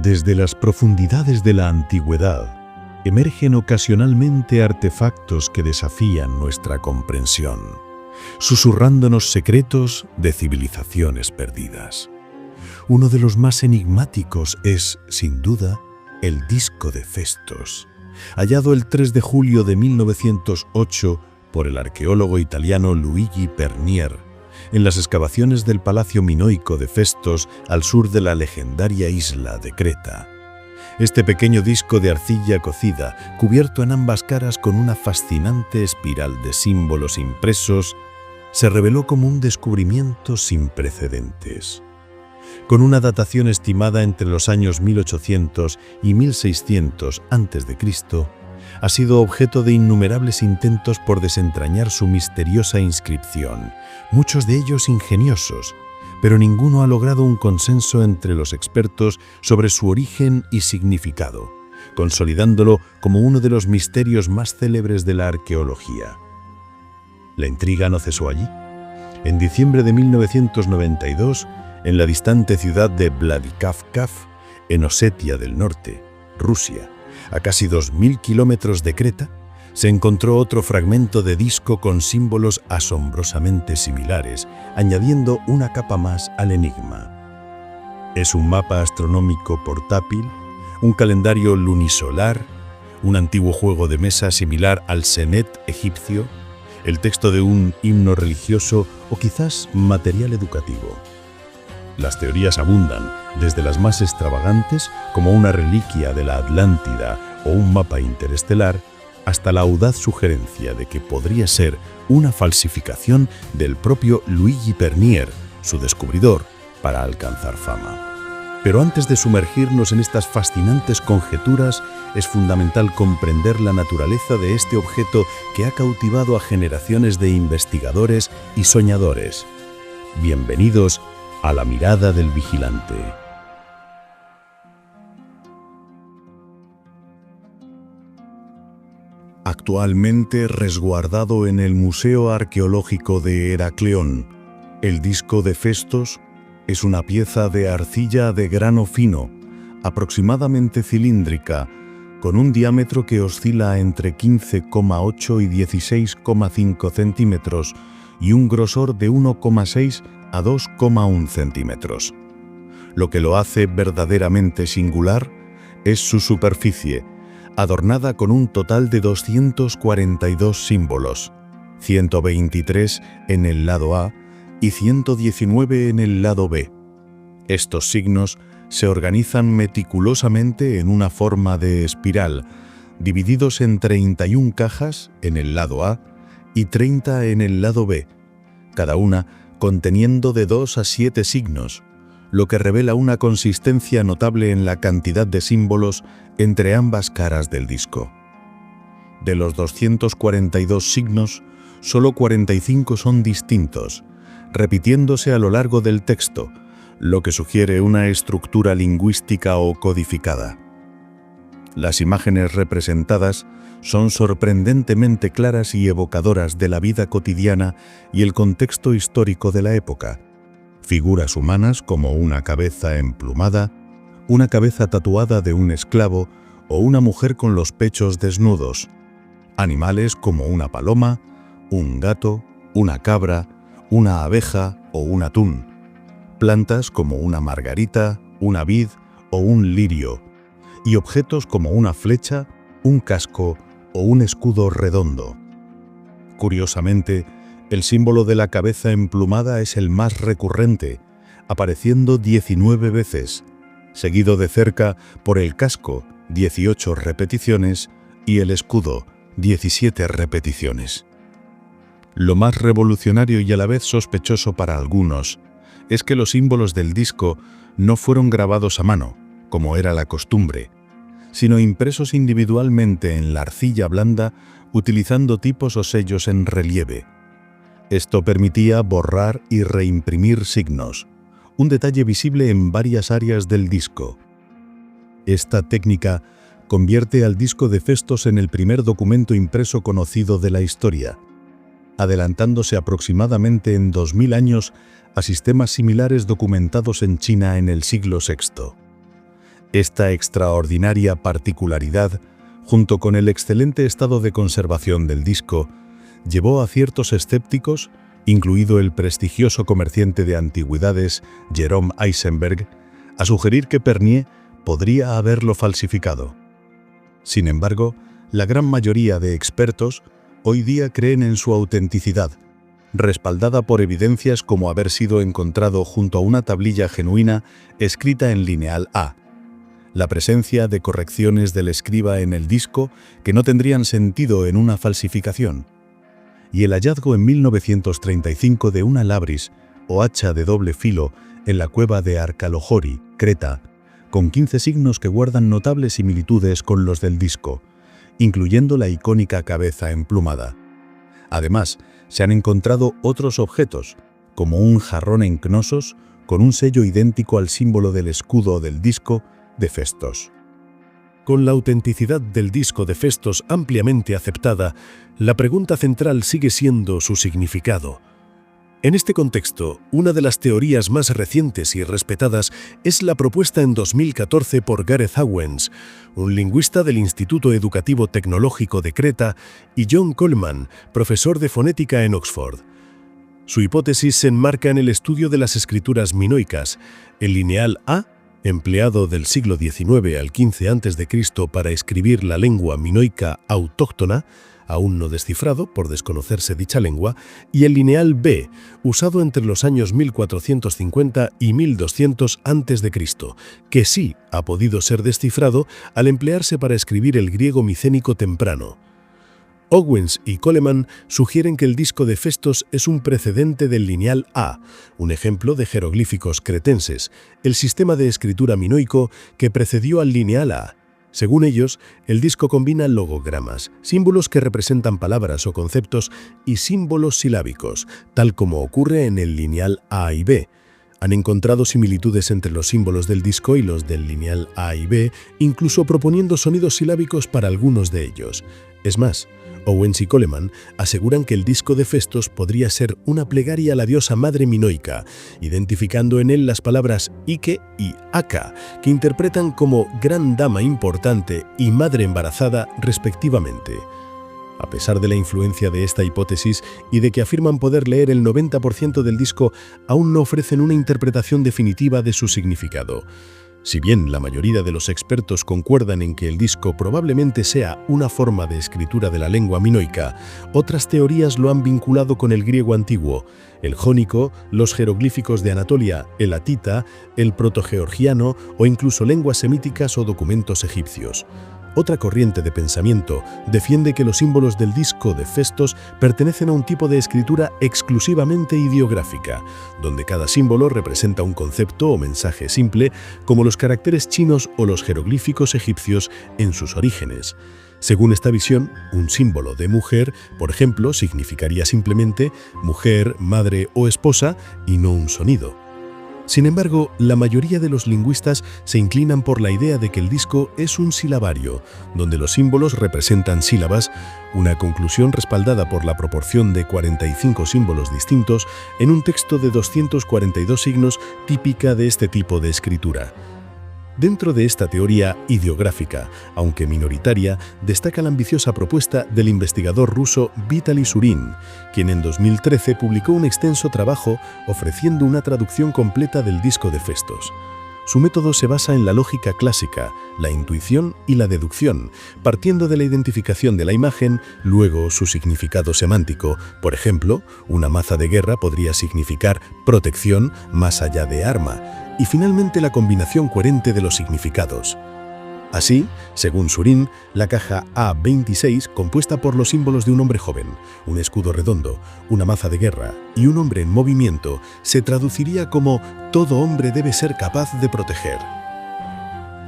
Desde las profundidades de la antigüedad, emergen ocasionalmente artefactos que desafían nuestra comprensión, susurrándonos secretos de civilizaciones perdidas. Uno de los más enigmáticos es, sin duda, el disco de Festos, hallado el 3 de julio de 1908 por el arqueólogo italiano Luigi Pernier, en las excavaciones del Palacio Minoico de Festos al sur de la legendaria isla de Creta. Este pequeño disco de arcilla cocida, cubierto en ambas caras con una fascinante espiral de símbolos impresos, se reveló como un descubrimiento sin precedentes. Con una datación estimada entre los años 1800 y 1600 a.C., ha sido objeto de innumerables intentos por desentrañar su misteriosa inscripción, muchos de ellos ingeniosos, pero ninguno ha logrado un consenso entre los expertos sobre su origen y significado, consolidándolo como uno de los misterios más célebres de la arqueología. La intriga no cesó allí. En diciembre de 1992, en la distante ciudad de Vladikavkaz, en Osetia del Norte, Rusia, a casi 2.000 kilómetros de Creta, se encontró otro fragmento de disco con símbolos asombrosamente similares, añadiendo una capa más al enigma. Es un mapa astronómico portátil, un calendario lunisolar, un antiguo juego de mesa similar al Senet egipcio, el texto de un himno religioso o quizás material educativo. Las teorías abundan, desde las más extravagantes, como una reliquia de la Atlántida o un mapa interestelar, hasta la audaz sugerencia de que podría ser una falsificación del propio Luigi Pernier, su descubridor, para alcanzar fama. Pero antes de sumergirnos en estas fascinantes conjeturas, es fundamental comprender la naturaleza de este objeto que ha cautivado a generaciones de investigadores y soñadores. Bienvenidos a la mirada del vigilante. Actualmente resguardado en el Museo Arqueológico de Heracleón, el disco de Festos es una pieza de arcilla de grano fino, aproximadamente cilíndrica, con un diámetro que oscila entre 15,8 y 16,5 centímetros y un grosor de 1,6 a 2,1 centímetros. Lo que lo hace verdaderamente singular es su superficie, adornada con un total de 242 símbolos, 123 en el lado A y 119 en el lado B. Estos signos se organizan meticulosamente en una forma de espiral, divididos en 31 cajas en el lado A y 30 en el lado B, cada una conteniendo de 2 a 7 signos, lo que revela una consistencia notable en la cantidad de símbolos entre ambas caras del disco. De los 242 signos, solo 45 son distintos, repitiéndose a lo largo del texto, lo que sugiere una estructura lingüística o codificada. Las imágenes representadas son sorprendentemente claras y evocadoras de la vida cotidiana y el contexto histórico de la época. Figuras humanas como una cabeza emplumada, una cabeza tatuada de un esclavo o una mujer con los pechos desnudos. Animales como una paloma, un gato, una cabra, una abeja o un atún. Plantas como una margarita, una vid o un lirio. Y objetos como una flecha, un casco o un escudo redondo. Curiosamente, el símbolo de la cabeza emplumada es el más recurrente, apareciendo 19 veces, seguido de cerca por el casco, 18 repeticiones, y el escudo, 17 repeticiones. Lo más revolucionario y a la vez sospechoso para algunos es que los símbolos del disco no fueron grabados a mano, como era la costumbre, sino impresos individualmente en la arcilla blanda utilizando tipos o sellos en relieve. Esto permitía borrar y reimprimir signos, un detalle visible en varias áreas del disco. Esta técnica convierte al disco de Festos en el primer documento impreso conocido de la historia, adelantándose aproximadamente en 2000 años a sistemas similares documentados en China en el siglo VI. Esta extraordinaria particularidad, junto con el excelente estado de conservación del disco, llevó a ciertos escépticos, incluido el prestigioso comerciante de antigüedades Jerome Eisenberg, a sugerir que Pernier podría haberlo falsificado. Sin embargo, la gran mayoría de expertos hoy día creen en su autenticidad, respaldada por evidencias como haber sido encontrado junto a una tablilla genuina escrita en lineal A, la presencia de correcciones del escriba en el disco que no tendrían sentido en una falsificación, y el hallazgo en 1935 de una labris o hacha de doble filo en la cueva de Arcalojori, Creta, con 15 signos que guardan notables similitudes con los del disco, incluyendo la icónica cabeza emplumada. Además, se han encontrado otros objetos, como un jarrón en Cnosos con un sello idéntico al símbolo del escudo del disco de Festos. Con la autenticidad del disco de Festos ampliamente aceptada, la pregunta central sigue siendo su significado. En este contexto, una de las teorías más recientes y respetadas es la propuesta en 2014 por Gareth Owens, un lingüista del Instituto Educativo Tecnológico de Creta, y John Coleman, profesor de fonética en Oxford. Su hipótesis se enmarca en el estudio de las escrituras minoicas, el lineal A, empleado del siglo XIX al XV a.C. para escribir la lengua minoica autóctona, aún no descifrado por desconocerse dicha lengua, y el lineal B, usado entre los años 1450 y 1200 a.C., que sí ha podido ser descifrado al emplearse para escribir el griego micénico temprano. Owens y Coleman sugieren que el disco de Festos es un precedente del lineal A, un ejemplo de jeroglíficos cretenses, el sistema de escritura minoico que precedió al lineal A. Según ellos, el disco combina logogramas, símbolos que representan palabras o conceptos, y símbolos silábicos, tal como ocurre en el lineal A y B. Han encontrado similitudes entre los símbolos del disco y los del lineal A y B, incluso proponiendo sonidos silábicos para algunos de ellos. Es más, Owens y Coleman aseguran que el disco de Festos podría ser una plegaria a la diosa madre minoica, identificando en él las palabras Ike y Aka, que interpretan como gran dama importante y madre embarazada respectivamente. A pesar de la influencia de esta hipótesis y de que afirman poder leer el 90% del disco, aún no ofrecen una interpretación definitiva de su significado. Si bien la mayoría de los expertos concuerdan en que el disco probablemente sea una forma de escritura de la lengua minoica, otras teorías lo han vinculado con el griego antiguo, el jónico, los jeroglíficos de Anatolia, el atita, el protogeorgiano o incluso lenguas semíticas o documentos egipcios. Otra corriente de pensamiento defiende que los símbolos del disco de Festos pertenecen a un tipo de escritura exclusivamente ideográfica, donde cada símbolo representa un concepto o mensaje simple, como los caracteres chinos o los jeroglíficos egipcios en sus orígenes. Según esta visión, un símbolo de mujer, por ejemplo, significaría simplemente mujer, madre o esposa y no un sonido. Sin embargo, la mayoría de los lingüistas se inclinan por la idea de que el disco es un silabario, donde los símbolos representan sílabas, una conclusión respaldada por la proporción de 45 símbolos distintos en un texto de 242 signos típica de este tipo de escritura. Dentro de esta teoría ideográfica, aunque minoritaria, destaca la ambiciosa propuesta del investigador ruso Vitaly Surin, quien en 2013 publicó un extenso trabajo ofreciendo una traducción completa del disco de Festos. Su método se basa en la lógica clásica, la intuición y la deducción, partiendo de la identificación de la imagen, luego su significado semántico. Por ejemplo, una maza de guerra podría significar protección más allá de arma, y finalmente la combinación coherente de los significados. Así, según Surin, la caja A26, compuesta por los símbolos de un hombre joven, un escudo redondo, una maza de guerra y un hombre en movimiento, se traduciría como «todo hombre debe ser capaz de proteger».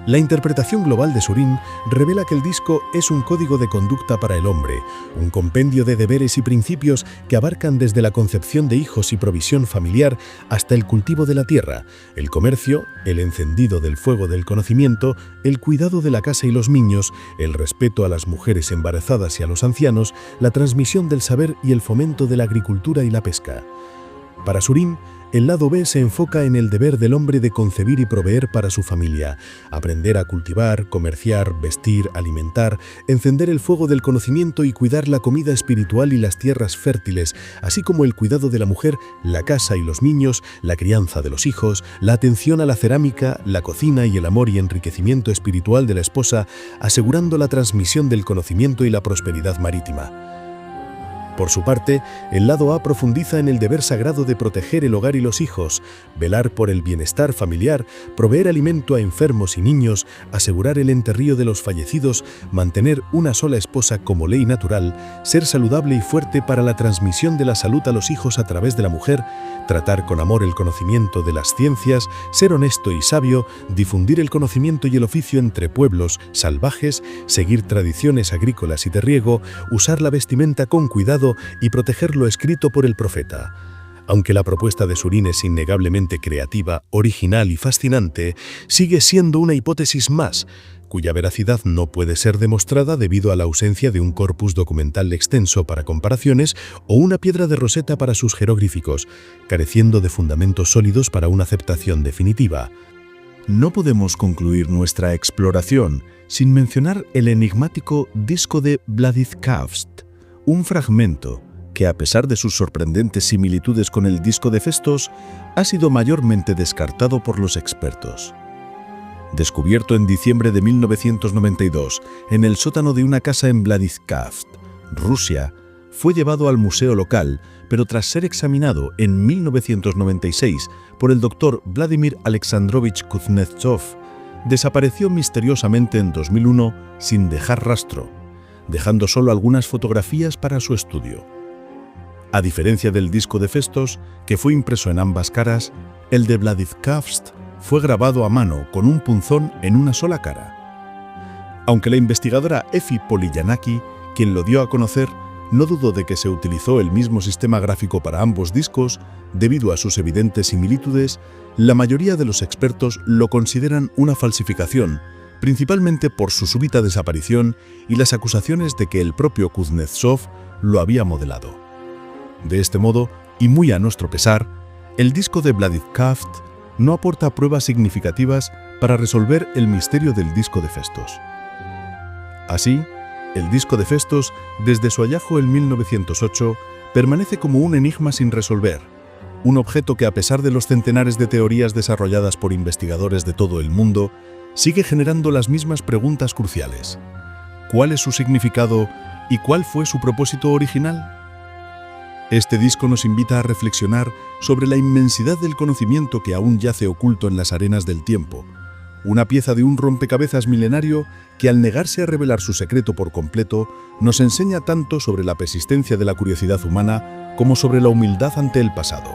La interpretación global de Surin revela que el disco es un código de conducta para el hombre, un compendio de deberes y principios que abarcan desde la concepción de hijos y provisión familiar hasta el cultivo de la tierra, el comercio, el encendido del fuego del conocimiento, el cuidado de la casa y los niños, el respeto a las mujeres embarazadas y a los ancianos, la transmisión del saber y el fomento de la agricultura y la pesca. Para Surin, el lado B se enfoca en el deber del hombre de concebir y proveer para su familia, aprender a cultivar, comerciar, vestir, alimentar, encender el fuego del conocimiento y cuidar la comida espiritual y las tierras fértiles, así como el cuidado de la mujer, la casa y los niños, la crianza de los hijos, la atención a la cerámica, la cocina y el amor y enriquecimiento espiritual de la esposa, asegurando la transmisión del conocimiento y la prosperidad marítima. Por su parte, el lado A profundiza en el deber sagrado de proteger el hogar y los hijos, velar por el bienestar familiar, proveer alimento a enfermos y niños, asegurar el enterrío de los fallecidos, mantener una sola esposa como ley natural, ser saludable y fuerte para la transmisión de la salud a los hijos a través de la mujer, tratar con amor el conocimiento de las ciencias, ser honesto y sabio, difundir el conocimiento y el oficio entre pueblos salvajes, seguir tradiciones agrícolas y de riego, usar la vestimenta con cuidado y proteger lo escrito por el profeta. Aunque la propuesta de Surin es innegablemente creativa, original y fascinante, sigue siendo una hipótesis más, cuya veracidad no puede ser demostrada debido a la ausencia de un corpus documental extenso para comparaciones o una piedra de Rosetta para sus jeroglíficos, careciendo de fundamentos sólidos para una aceptación definitiva. No podemos concluir nuestra exploración sin mencionar el enigmático disco de Vladikavkaz, un fragmento que, a pesar de sus sorprendentes similitudes con el disco de Festos, ha sido mayormente descartado por los expertos. Descubierto en diciembre de 1992 en el sótano de una casa en Vladikavkaz, Rusia, fue llevado al museo local, pero tras ser examinado en 1996 por el doctor Vladimir Alexandrovich Kuznetsov, desapareció misteriosamente en 2001 sin dejar rastro, dejando solo algunas fotografías para su estudio. A diferencia del disco de Festos, que fue impreso en ambas caras, el de Vladikavkaz fue grabado a mano con un punzón en una sola cara. Aunque la investigadora Efi Poliyanaki, quien lo dio a conocer, no dudó de que se utilizó el mismo sistema gráfico para ambos discos, debido a sus evidentes similitudes, la mayoría de los expertos lo consideran una falsificación, principalmente por su súbita desaparición y las acusaciones de que el propio Kuznetsov lo había modelado. De este modo, y muy a nuestro pesar, el disco de Vladikavkaz no aporta pruebas significativas para resolver el misterio del disco de Festos. Así, el disco de Festos, desde su hallazgo en 1908, permanece como un enigma sin resolver, un objeto que, a pesar de los centenares de teorías desarrolladas por investigadores de todo el mundo, sigue generando las mismas preguntas cruciales. ¿Cuál es su significado y cuál fue su propósito original? Este disco nos invita a reflexionar sobre la inmensidad del conocimiento que aún yace oculto en las arenas del tiempo, una pieza de un rompecabezas milenario que, al negarse a revelar su secreto por completo, nos enseña tanto sobre la persistencia de la curiosidad humana como sobre la humildad ante el pasado.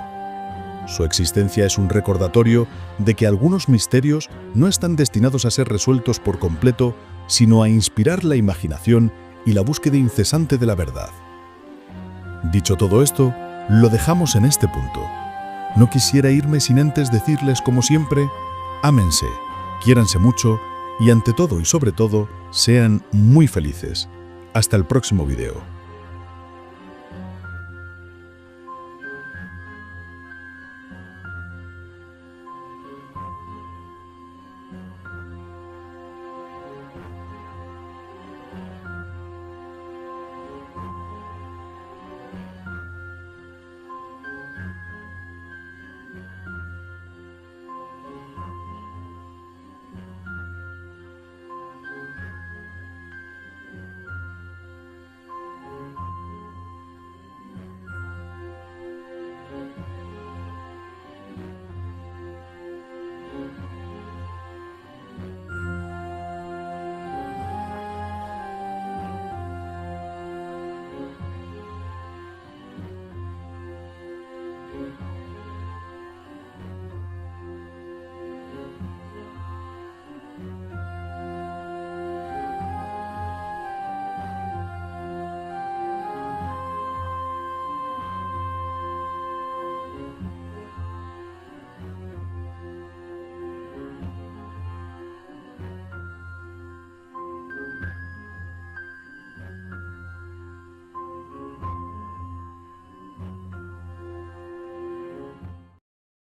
Su existencia es un recordatorio de que algunos misterios no están destinados a ser resueltos por completo, sino a inspirar la imaginación y la búsqueda incesante de la verdad. Dicho todo esto, lo dejamos en este punto. No quisiera irme sin antes decirles, como siempre, ámense, quiéranse mucho y, ante todo y sobre todo, sean muy felices. Hasta el próximo video.